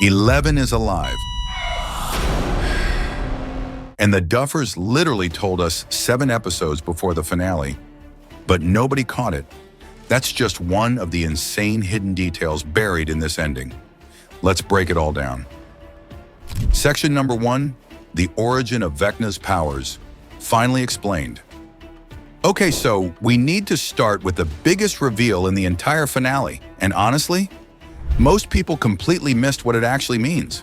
11 is alive. And the Duffers literally told us 7 episodes before the finale, but nobody caught it. That's just one of the insane hidden details buried in this ending. Let's break it all down. Section number 1, the origin of Vecna's powers, finally explained. Okay, so we need to start with the biggest reveal in the entire finale, and honestly, most people completely missed what it actually means.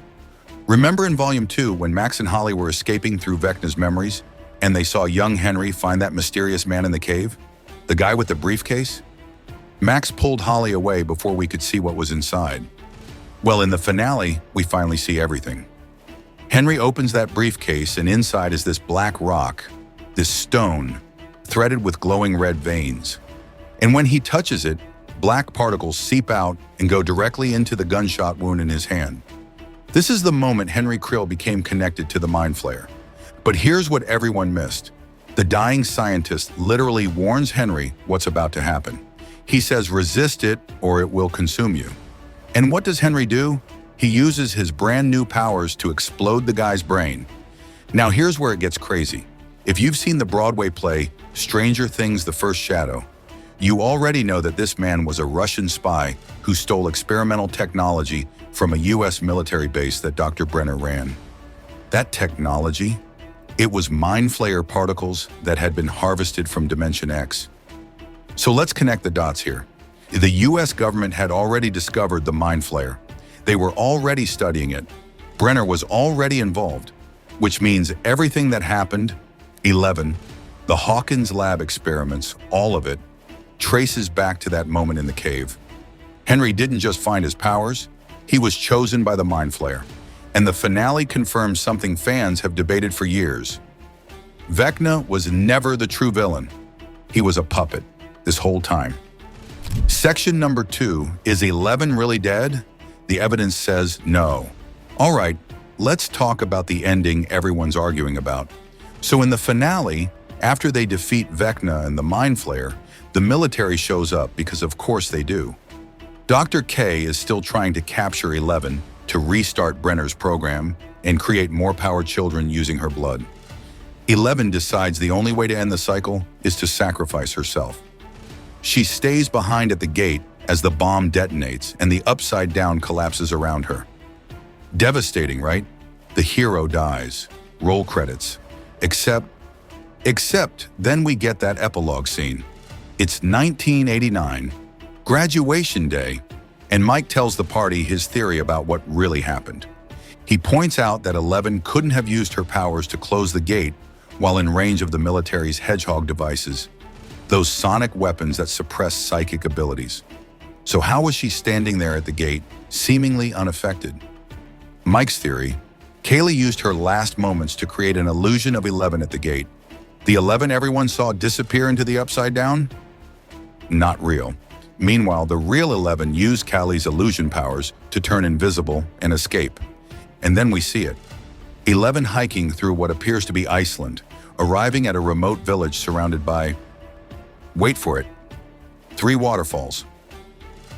Remember in Volume 2 when Max and Holly were escaping through Vecna's memories, and they saw young Henry find that mysterious man in the cave? The guy with the briefcase? Max pulled Holly away before we could see what was inside. Well, in the finale, we finally see everything. Henry opens that briefcase, and inside is this black rock, this stone, threaded with glowing red veins. And when he touches it, black particles seep out and go directly into the gunshot wound in his hand. This is the moment Henry Krill became connected to the Mind Flayer. But here's what everyone missed. The dying scientist literally warns Henry what's about to happen. He says, resist it or it will consume you. And what does Henry do? He uses his brand new powers to explode the guy's brain. Now here's where it gets crazy. If you've seen the Broadway play, Stranger Things: The First Shadow, you already know that this man was a Russian spy who stole experimental technology from a US military base that Dr. Brenner ran. That technology? It was Mind Flayer particles that had been harvested from Dimension X. So let's connect the dots here. The US government had already discovered the Mind Flayer. They were already studying it. Brenner was already involved, which means everything that happened, 11, the Hawkins lab experiments, all of it, traces back to that moment in the cave. Henry didn't just find his powers, he was chosen by the Mind Flayer. And the finale confirms something fans have debated for years. Vecna was never the true villain. He was a puppet this whole time. Section number 2, is 11 really dead? The evidence says no. All right, let's talk about the ending everyone's arguing about. So in the finale, after they defeat Vecna and the Mind Flayer, the military shows up because of course they do. Dr. K is still trying to capture 11 to restart Brenner's program and create more powered children using her blood. 11 decides the only way to end the cycle is to sacrifice herself. She stays behind at the gate as the bomb detonates and the Upside Down collapses around her. Devastating, right? The hero dies. Roll credits. Except then we get that epilogue scene. It's 1989, graduation day, and Mike tells the party his theory about what really happened. He points out that 11 couldn't have used her powers to close the gate while in range of the military's hedgehog devices, those sonic weapons that suppress psychic abilities. So how was she standing there at the gate, seemingly unaffected? Mike's theory, Kaylee used her last moments to create an illusion of 11 at the gate. The 11 everyone saw disappear into the Upside Down? Not real. Meanwhile, the real 11 used Callie's illusion powers to turn invisible and escape. And then we see it. 11 hiking through what appears to be Iceland, arriving at a remote village surrounded by, wait for it, 3 waterfalls.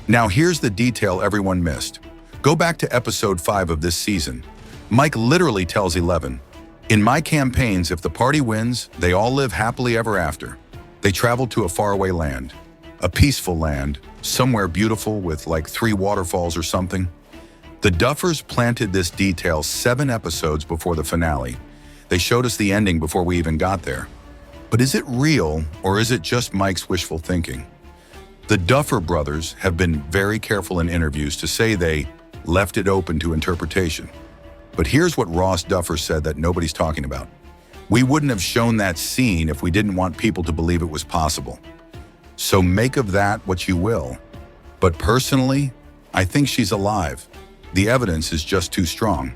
Now here's the detail everyone missed. Go back to episode 5 of this season. Mike literally tells 11, in my campaigns, if the party wins, they all live happily ever after. They travel to a faraway land, a peaceful land, somewhere beautiful with like 3 waterfalls or something. The Duffers planted this detail 7 episodes before the finale. They showed us the ending before we even got there. But is it real or is it just Mike's wishful thinking? The Duffer brothers have been very careful in interviews to say they left it open to interpretation. But here's what Ross Duffer said that nobody's talking about. We wouldn't have shown that scene if we didn't want people to believe it was possible. So make of that what you will. But personally, I think she's alive. The evidence is just too strong.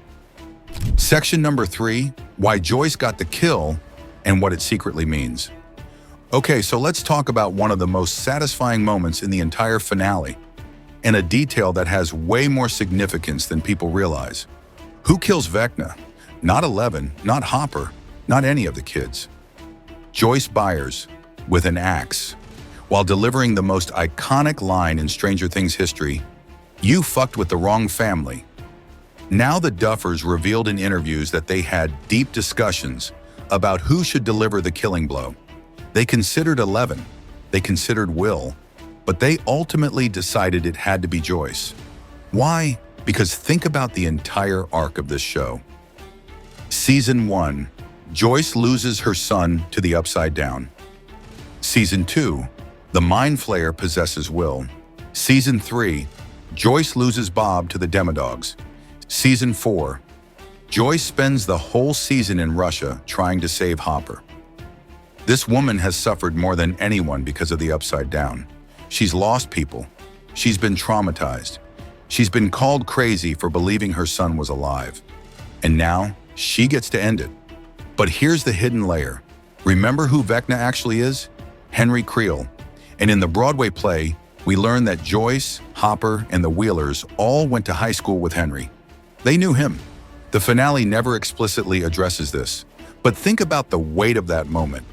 Section number 3, why Joyce got the kill and what it secretly means. Okay, so let's talk about one of the most satisfying moments in the entire finale, and a detail that has way more significance than people realize. Who kills Vecna? Not 11, not Hopper, not any of the kids. Joyce Byers, with an axe, while delivering the most iconic line in Stranger Things history, "You fucked with the wrong family." Now the Duffers revealed in interviews that they had deep discussions about who should deliver the killing blow. They considered 11, they considered Will, but they ultimately decided it had to be Joyce. Why? Because think about the entire arc of this show. Season 1, Joyce loses her son to the Upside Down. Season 2, the Mind Flayer possesses Will. Season 3, Joyce loses Bob to the Demodogs. Season 4, Joyce spends the whole season in Russia trying to save Hopper. This woman has suffered more than anyone because of the Upside Down. She's lost people. She's been traumatized. She's been called crazy for believing her son was alive. And now, she gets to end it. But here's the hidden layer. Remember who Vecna actually is? Henry Creel. And in the Broadway play, we learn that Joyce, Hopper, and the Wheelers all went to high school with Henry. They knew him. The finale never explicitly addresses this. But think about the weight of that moment.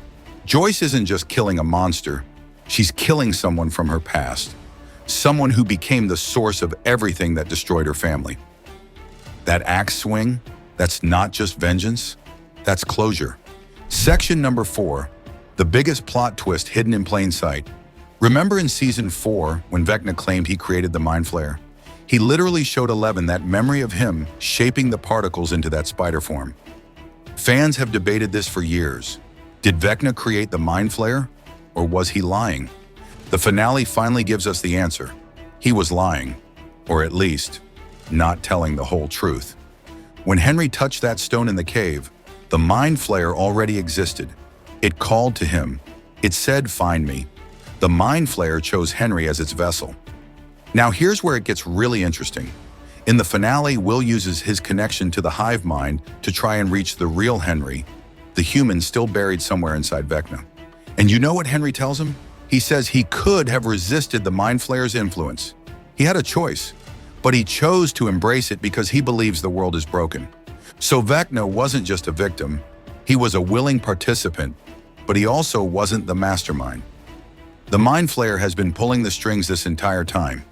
Joyce isn't just killing a monster. She's killing someone from her past. Someone who became the source of everything that destroyed her family. That axe swing, that's not just vengeance, that's closure. Section number 4, the biggest plot twist hidden in plain sight. Remember in season 4 when Vecna claimed he created the Mind Flayer? He literally showed 11 that memory of him shaping the particles into that spider form. Fans have debated this for years. Did Vecna create the Mind Flayer, or was he lying? The finale finally gives us the answer. He was lying, or at least, not telling the whole truth. When Henry touched that stone in the cave, the Mind Flayer already existed. It called to him. It said, "Find me." The Mind Flayer chose Henry as its vessel. Now here's where it gets really interesting. In the finale, Will uses his connection to the hive mind to try and reach the real Henry, the human still buried somewhere inside Vecna. And you know what Henry tells him? He says he could have resisted the Mind Flayer's influence. He had a choice, but he chose to embrace it because he believes the world is broken. So Vecna wasn't just a victim, he was a willing participant, but he also wasn't the mastermind. The Mind Flayer has been pulling the strings this entire time.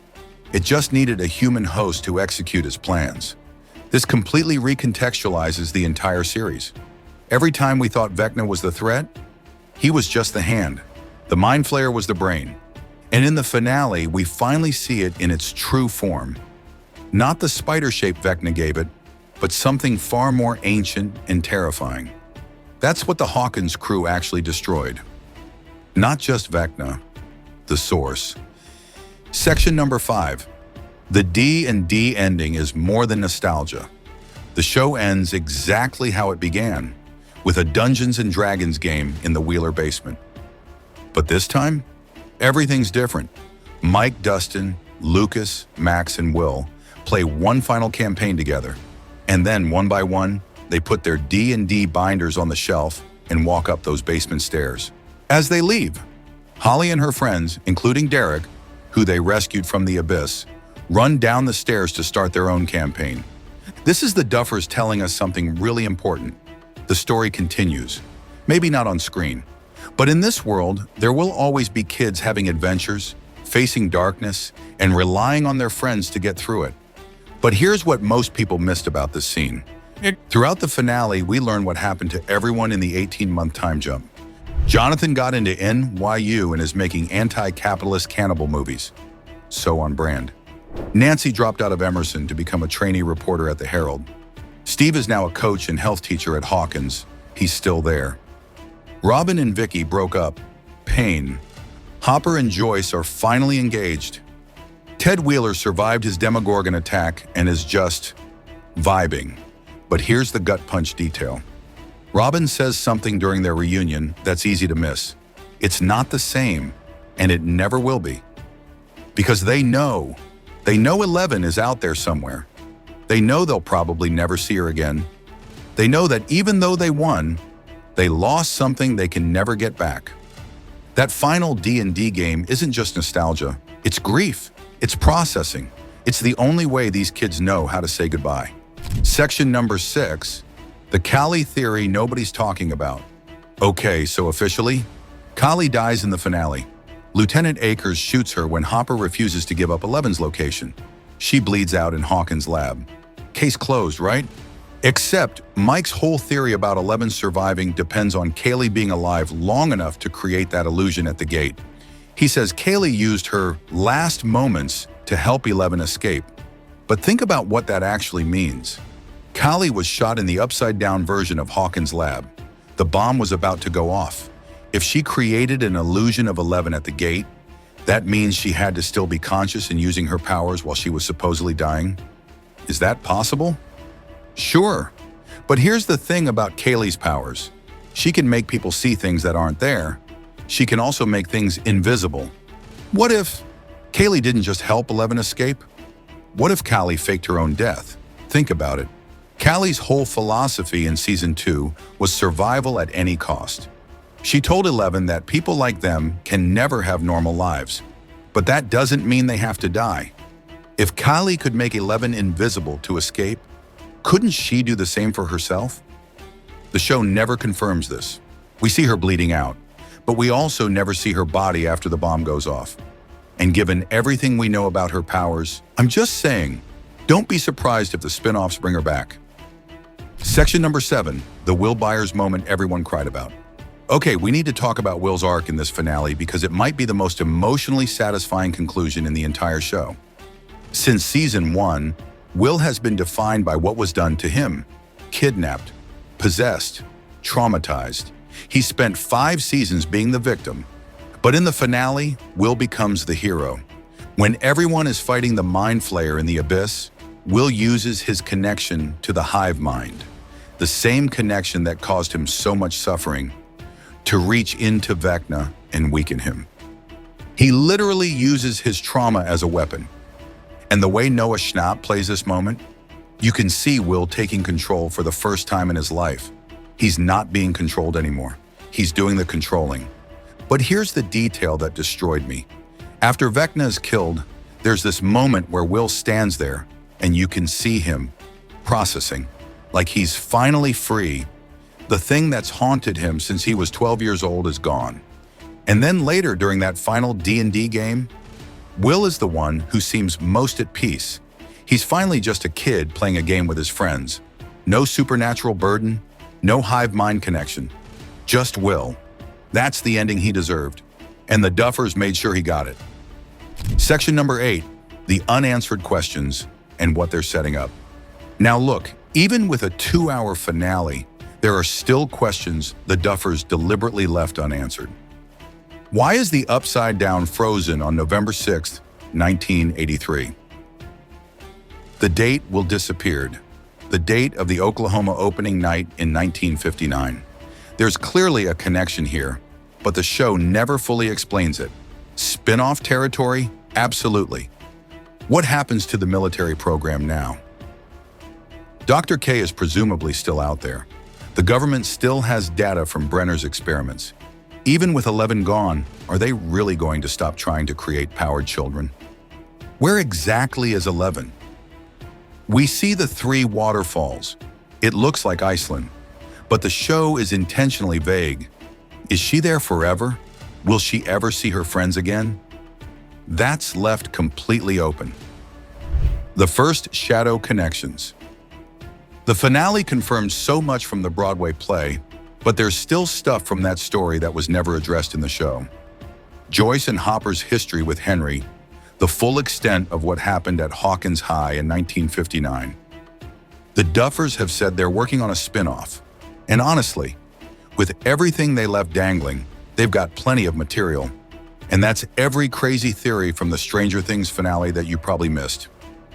It just needed a human host to execute his plans. This completely recontextualizes the entire series. Every time we thought Vecna was the threat, he was just the hand. The Mind Flayer was the brain. And in the finale, we finally see it in its true form. Not the spider shape Vecna gave it, but something far more ancient and terrifying. That's what the Hawkins crew actually destroyed. Not just Vecna, the source. Section number 5. The D&D ending is more than nostalgia. The show ends exactly how it began, with a Dungeons & Dragons game in the Wheeler basement. But this time, everything's different. Mike, Dustin, Lucas, Max, and Will play one final campaign together. And then, one by one, they put their D&D binders on the shelf and walk up those basement stairs. As they leave, Holly and her friends, including Derek, who they rescued from the abyss, run down the stairs to start their own campaign. This is the Duffers telling us something really important. The story continues. Maybe not on screen, but in this world, there will always be kids having adventures, facing darkness, and relying on their friends to get through it. But here's what most people missed about this scene. Throughout the finale, we learn what happened to everyone in the 18-month time jump. Jonathan got into NYU and is making anti-capitalist cannibal movies. So on brand. Nancy dropped out of Emerson to become a trainee reporter at the Herald. Steve is now a coach and health teacher at Hawkins. He's still there. Robin and Vicky broke up. Pain. Hopper and Joyce are finally engaged. Ted Wheeler survived his Demogorgon attack and is just vibing. But here's the gut punch detail. Robin says something during their reunion that's easy to miss. It's not the same, and it never will be. Because they know 11 is out there somewhere. They know they'll probably never see her again. They know that even though they won, they lost something they can never get back. That final D&D game isn't just nostalgia, it's grief. It's processing. It's the only way these kids know how to say goodbye. Section number 6, the Callie theory nobody's talking about. Okay, so officially, Callie dies in the finale. Lieutenant Akers shoots her when Hopper refuses to give up 11's location. She bleeds out in Hawkins' lab. Case closed, right? Except Mike's whole theory about 11 surviving depends on Kaylee being alive long enough to create that illusion at the gate. He says Kaylee used her last moments to help 11 escape. But think about what that actually means. Kali was shot in the upside-down version of Hawkins' lab. The bomb was about to go off. If she created an illusion of 11 at the gate, that means she had to still be conscious and using her powers while she was supposedly dying. Is that possible? Sure. But here's the thing about Kaylee's powers. She can make people see things that aren't there. She can also make things invisible. What if Kaylee didn't just help 11 escape? What if Kali faked her own death? Think about it. Kali's whole philosophy in Season 2 was survival at any cost. She told 11 that people like them can never have normal lives. But that doesn't mean they have to die. If Kali could make 11 invisible to escape, couldn't she do the same for herself? The show never confirms this. We see her bleeding out, but we also never see her body after the bomb goes off. And given everything we know about her powers, I'm just saying, don't be surprised if the spin-offs bring her back. Section number 7, the Will Byers moment everyone cried about. Okay, we need to talk about Will's arc in this finale because it might be the most emotionally satisfying conclusion in the entire show. Since Season 1, Will has been defined by what was done to him. Kidnapped, possessed, traumatized. He spent 5 seasons being the victim. But in the finale, Will becomes the hero. When everyone is fighting the Mind Flayer in the Abyss, Will uses his connection to the hive mind, the same connection that caused him so much suffering, to reach into Vecna and weaken him. He literally uses his trauma as a weapon. And the way Noah Schnapp plays this moment, you can see Will taking control for the first time in his life. He's not being controlled anymore. He's doing the controlling. But here's the detail that destroyed me. After Vecna is killed, there's this moment where Will stands there and you can see him processing, like he's finally free. The thing that's haunted him since he was 12 years old is gone. And then later during that final D&D game, Will is the one who seems most at peace. He's finally just a kid playing a game with his friends. No supernatural burden, no hive mind connection, just Will. That's the ending he deserved, and the Duffers made sure he got it. Section number 8, the unanswered questions and what they're setting up. Now look, even with a 2-hour finale, there are still questions the Duffers deliberately left unanswered. Why is the Upside Down frozen on November 6, 1983? The date will disappeared, the date of the Oklahoma opening night in 1959. There's clearly a connection here, but the show never fully explains it. Spin-off territory? Absolutely. What happens to the military program now? Dr. K is presumably still out there. The government still has data from Brenner's experiments. Even with 11 gone, are they really going to stop trying to create powered children? Where exactly is 11? We see the 3 waterfalls. It looks like Iceland. But the show is intentionally vague. Is she there forever? Will she ever see her friends again? That's left completely open. The first shadow connections. The finale confirms so much from the Broadway play, but there's still stuff from that story that was never addressed in the show. Joyce and Hopper's history with Henry, the full extent of what happened at Hawkins High in 1959. The Duffers have said they're working on a spin-off. And honestly, with everything they left dangling, they've got plenty of material. And that's every crazy theory from the Stranger Things finale that you probably missed.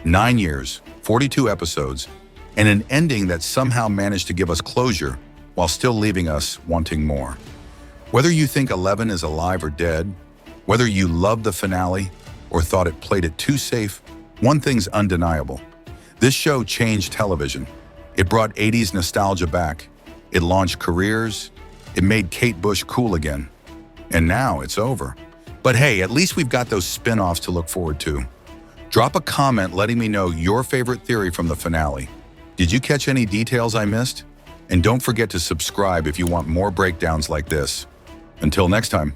9 years, 42 episodes, and an ending that somehow managed to give us closure while still leaving us wanting more. Whether you think 11 is alive or dead, whether you loved the finale or thought it played it too safe, one thing's undeniable. This show changed television. It brought 80s nostalgia back. It launched careers. It made Kate Bush cool again. And now it's over. But hey, at least we've got those spin-offs to look forward to. Drop a comment letting me know your favorite theory from the finale. Did you catch any details I missed? And don't forget to subscribe if you want more breakdowns like this. Until next time.